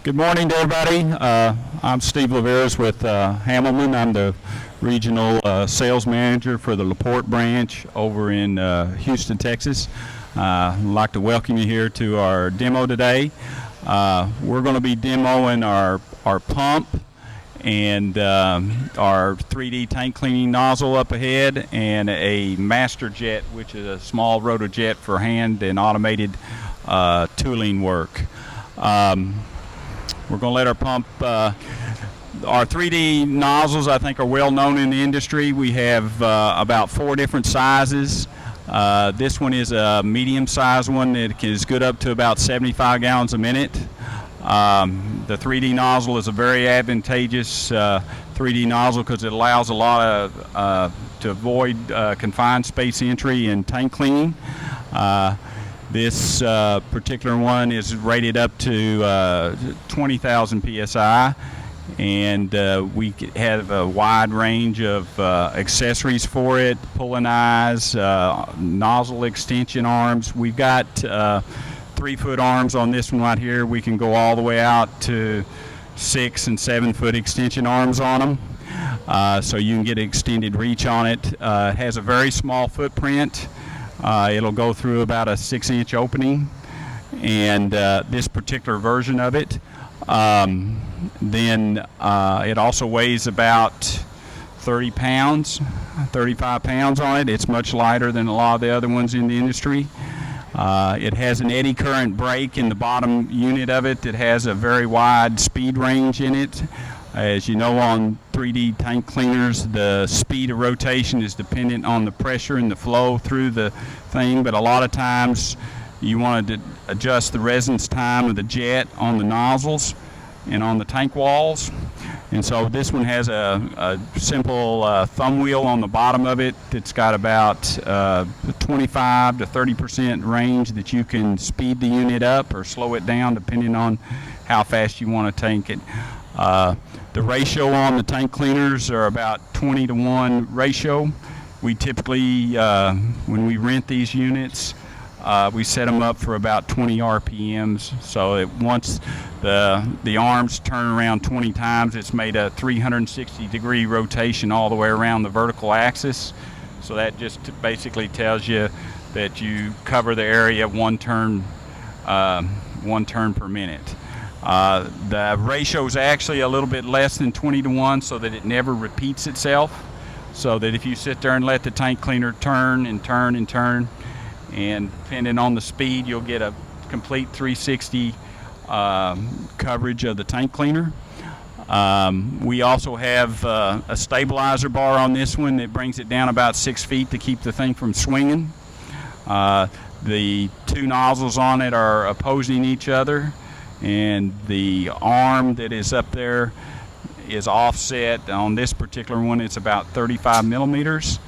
Good morning to everybody. I'm Steve Laveras with Hammelmann. I'm the regional sales manager for the LaPorte branch over in Houston, Texas. I'd like to welcome you here to our demo today. We're going to be demoing our pump and our 3D tank cleaning nozzle up ahead, and a master jet, which is a small rotojet for hand and automated tooling work. We're going to let our pump, our 3D nozzles I think are well known in the industry. We have about 4 different sizes. This one is a medium sized one that is good up to about 75 gallons a minute. The 3D nozzle is a very advantageous 3D nozzle because it allows a lot of to avoid confined space entry and tank cleaning. This particular one is rated up to 20,000 psi, and we have a wide range of accessories for it: pulling eyes, nozzle extension arms. We've got 3-foot arms on this one right here. We can go all the way out to 6- and 7-foot extension arms on them, so you can get extended reach on it. It has a very small footprint. It'll go through about a 6-inch opening, and this particular version of it. Then it also weighs about 30 pounds, 35 pounds on it. It's much lighter than a lot of the other ones in the industry. It has an eddy current brake in the bottom unit of it that has a very wide speed range in it. As you know, on 3D tank cleaners, the speed of rotation is dependent on the pressure and the flow through the thing, but a lot of times you want to adjust the residence time of the jet on the nozzles and on the tank walls. And so this one has a simple thumb wheel on the bottom of it that's got about 25 to 30% range that you can speed the unit up or slow it down depending on how fast you want to tank it. The ratio on the tank cleaners are about 20-to-1 ratio. We typically, when we rent these units, we set them up for about 20 RPMs. So once the arms turn around 20 times, it's made a 360-degree rotation all the way around the vertical axis. So that just basically tells you that you cover the area one turn per minute. The ratio is actually a little bit less than 20-to-1 so that it never repeats itself, so that if you sit there and let the tank cleaner turn and turn and turn, and depending on the speed, you'll get a complete 360 coverage of the tank cleaner. We also have a stabilizer bar on this one that brings it down about 6 feet to keep the thing from swinging. The 2 nozzles on it are opposing each other, and the arm that is up there is offset. On this particular one, it's about 35 millimeters.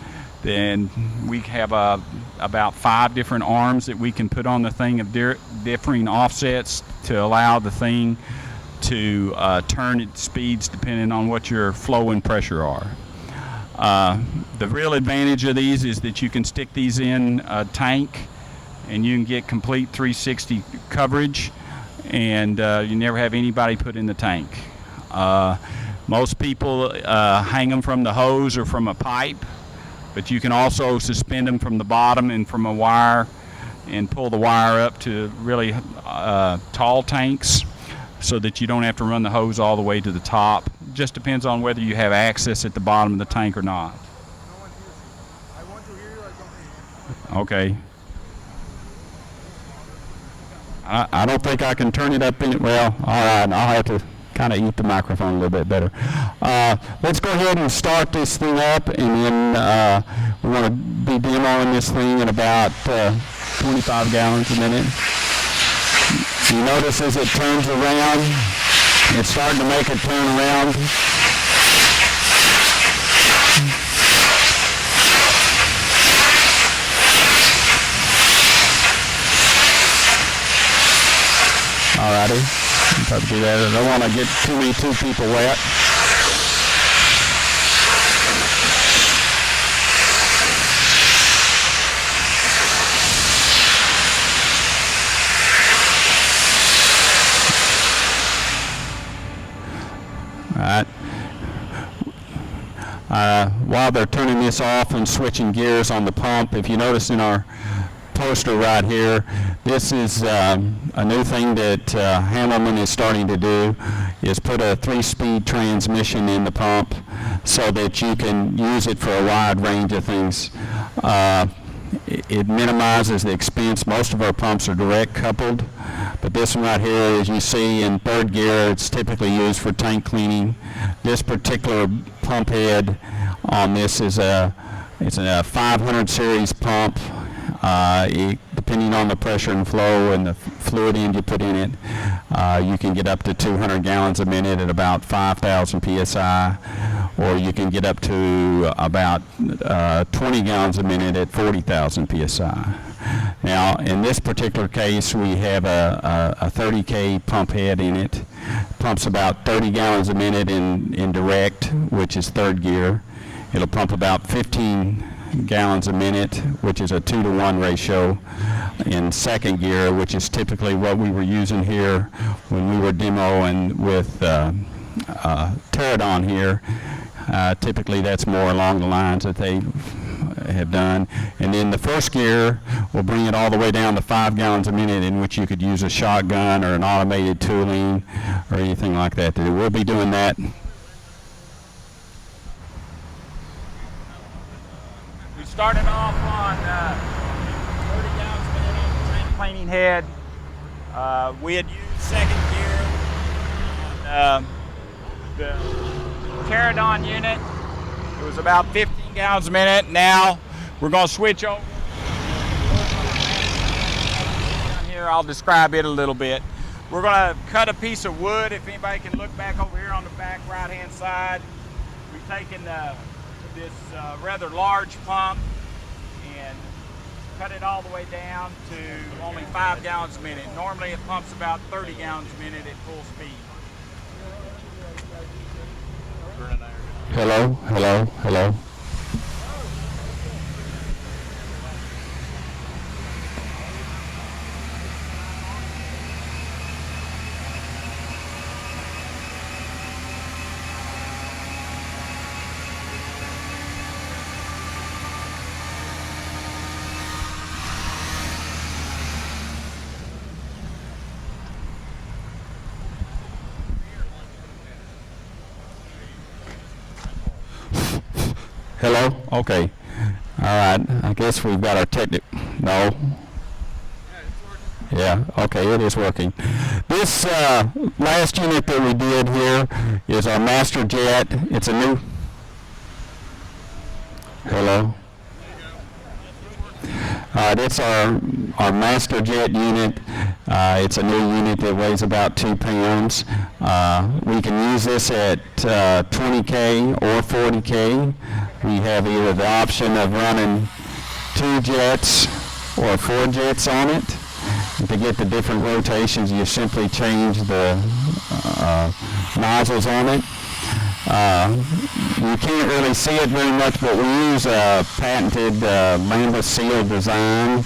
Then we have about 5 different arms that we can put on the thing of differing offsets to allow the thing to turn at speeds depending on what your flow and pressure are. The real advantage of these is that you can stick these in a tank and you can get complete 360 coverage, and you never have anybody put in the tank. Most people hang them from the hose or from a pipe, but you can also suspend them from the bottom and from a wire and pull the wire up to really tall tanks so that you don't have to run the hose all the way to the top. Just depends on whether you have access at the bottom of the tank or not. Okay. I don't think I can turn it up in, well, all right, I'll have to kind of eat the microphone a little bit better. Let's go ahead and start this thing up, and then we want to be demoing this thing at about 25 gallons a minute. You notice as it turns around, it's starting to make it turn around. Alrighty, try to do that. I don't want to get too many 2 people wet. right. While they're turning this off and switching gears on the pump, if you notice in our poster right here, this is a new thing that Hammelmann is starting to do, is put a 3-speed transmission in the pump so that you can use it for a wide range of things. It minimizes the expense. Most of our pumps are direct coupled, but this one right here, as you see in 3rd gear, it's typically used for tank cleaning. This particular pump head on this is it's a 500 series pump. Depending on the pressure and flow and the fluid end you put in it, you can get up to 200 gallons a minute at about 5,000 psi, or you can get up to about 20 gallons a minute at 40,000 psi. Now, in this particular case, we have a 30K pump head in it. Pumps about 30 gallons a minute in direct, which is 3rd gear. It'll pump about 15 gallons a minute, which is a 2-to-1 ratio, in 2nd gear, which is typically what we were using here when we were demoing with Pterodon here. Typically that's more along the lines that they have done. And then the 1st gear will bring it all the way down to 5 gallons a minute, in which you could use a shotgun or an automated tooling or anything like that. We'll be doing that. Started off on 30 gallons a minute on the tank cleaning head. We had used 2nd gear on the Pterodon unit. It was about 15 gallons a minute. Now we're going to switch over. Here I'll describe it a little bit. We're going to cut a piece of wood. If anybody can look back over here on the back right hand side, we've taken this rather large pump and cut it all the way down to only 5 gallons a minute. Normally it pumps about 30 gallons a minute at full speed. Hello, hello, hello. Hello? Okay. All right. I guess we've got our no. Yeah, okay, it is working. This last unit that we did here is our master jet. It's a new... Hello? It's our master jet unit. It's a new unit that weighs about 2 pounds. We can use this at 20K or 40K. We have either the option of running 2 jets or 4 jets on it. And to get the different rotations, you simply change the nozzles on it. You can't really see it very much, but we use a patented Lambda seal design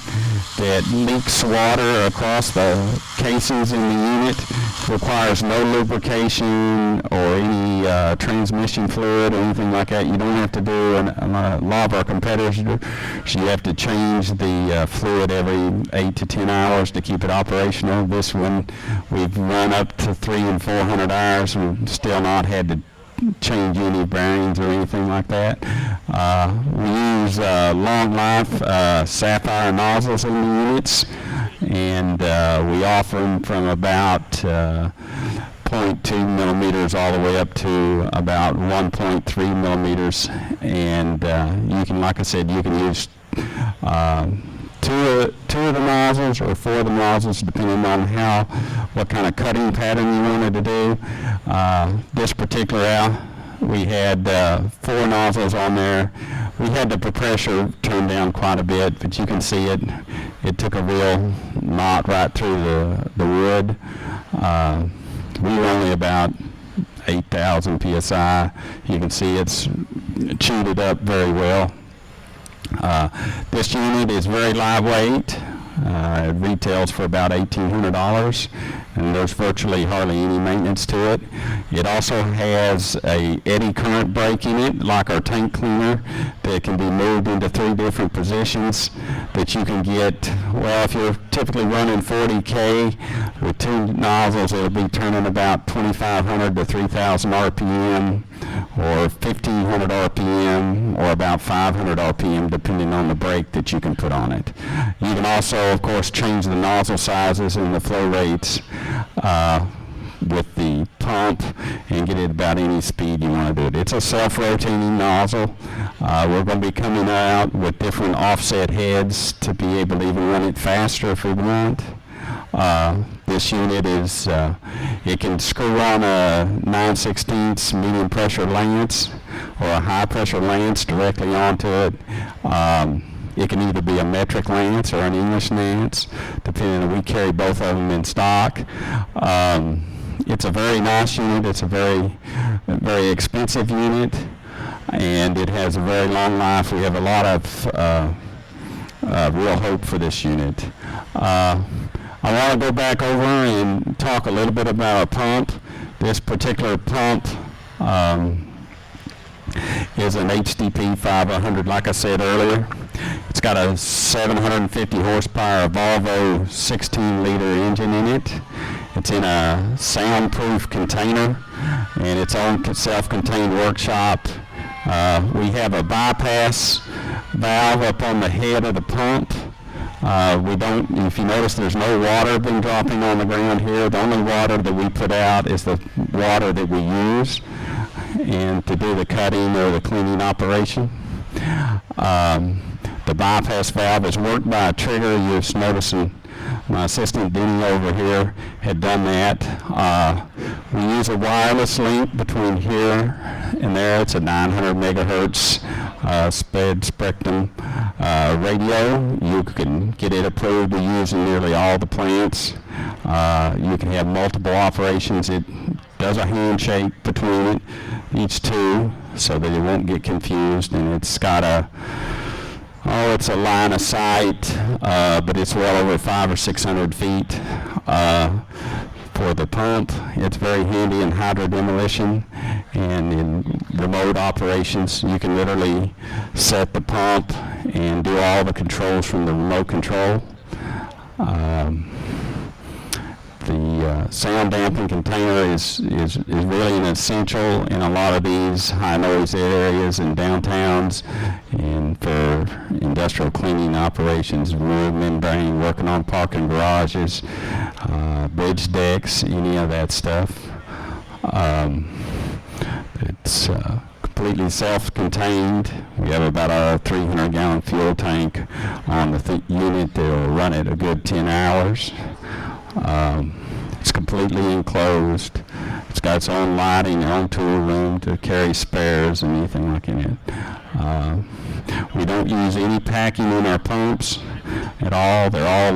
that leaks water across the casings in the unit. Requires no lubrication or any transmission fluid or anything like that. You don't have to do, a lot of our competitors do. You have to change the fluid every 8 to 10 hours to keep it operational. This one, we've run up to 300 and 400 hours and still not had to change any bearings or anything like that. We use long life sapphire nozzles in the units, and we offer them from about 0.2 millimeters all the way up to about 1.3 millimeters. And you can, like I said, you can use two of the nozzles or 4 of the nozzles, depending on what kind of cutting pattern you wanted to do. This particular we had 4 nozzles on there. We had the pressure turned down quite a bit, but you can see it. It took a real knot right through the wood. We were only about 8,000 psi. You can see it's chewed it up very well. This unit is very lightweight. It retails for about $1,800, and there's virtually hardly any maintenance to it. It also has a eddy current brake in it, like our tank cleaner, that can be moved into 3 different positions that you can get. Well, if you're typically running 40K with 2 nozzles, it'll be turning about 2,500 to 3,000 RPM, or 1,500 RPM, or about 500 RPM, depending on the brake that you can put on it. You can also, of course, change the nozzle sizes and the flow rates with the pump and get it about any speed you want to do it. It's a self-rotating nozzle. We're going to be coming out with different offset heads to be able to even run it faster if we want. This unit is, it can screw on a 9/16 medium pressure lance or a high pressure lance directly onto it. It can either be a metric lance or an English lance, depending on, we carry both of them in stock. It's a very nice unit. It's a very, very expensive unit, and it has a very long life. We have a lot of real hope for this unit. I want to go back over and talk a little bit about our pump. This particular pump is an HDP 500, like I said earlier. It's got a 750 horsepower Volvo 16-liter engine in it. It's in a soundproof container and its own self-contained workshop. We have a bypass valve up on the head of the pump. We don't, if you notice, there's no water been dropping on the ground here. The only water that we put out is the water that we use and to do the cutting or the cleaning operation. The bypass valve is worked by a trigger. You're just noticing my assistant Denny over here had done that. We use a wireless link between here and there. It's a 900 megahertz spectrum radio. You can get it approved to use in nearly all the plants. You can have multiple operations. It does a handshake between it, each two, so that it won't get confused. And it's got a, it's a line of sight, but it's well over 500 or 600 feet for the pump. It's very handy in hydro demolition and in remote operations. You can literally set the pump and do all the controls from the remote control. The sound damping container is really an essential in a lot of these high noise areas in downtowns and for industrial cleaning operations, wood membrane, working on parking garages, bridge decks, any of that stuff. It's completely self-contained. We have about a 300-gallon fuel tank on the unit that will run it a good 10 hours. It's completely enclosed. It's got its own lighting, own tool room to carry spares and anything like that. We don't use any packing in our pumps at all. They're all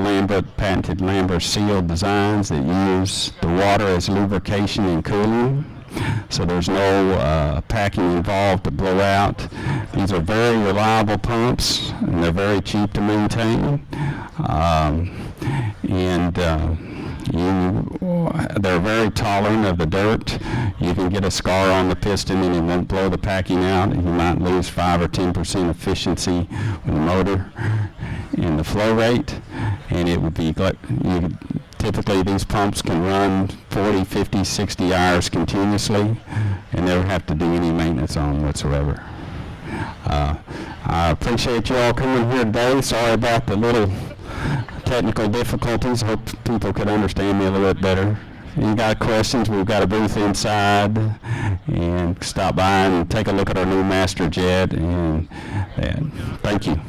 patented Lambert sealed designs that use the water as lubrication and cooling. So there's no packing involved to blow out. These are very reliable pumps, and they're very cheap to maintain. They're very tolerant of the dirt. You can get a scar on the piston and it won't blow the packing out. You might lose 5 or 10% efficiency with the motor and the flow rate, and it would be typically these pumps can run 40, 50, 60 hours continuously and never have to do any maintenance on whatsoever. I appreciate you all coming here today. Sorry about the little technical difficulties. Hope people could understand me a little bit better. If you got questions, we've got a booth inside, and stop by and take a look at our new Master Jet. And thank you.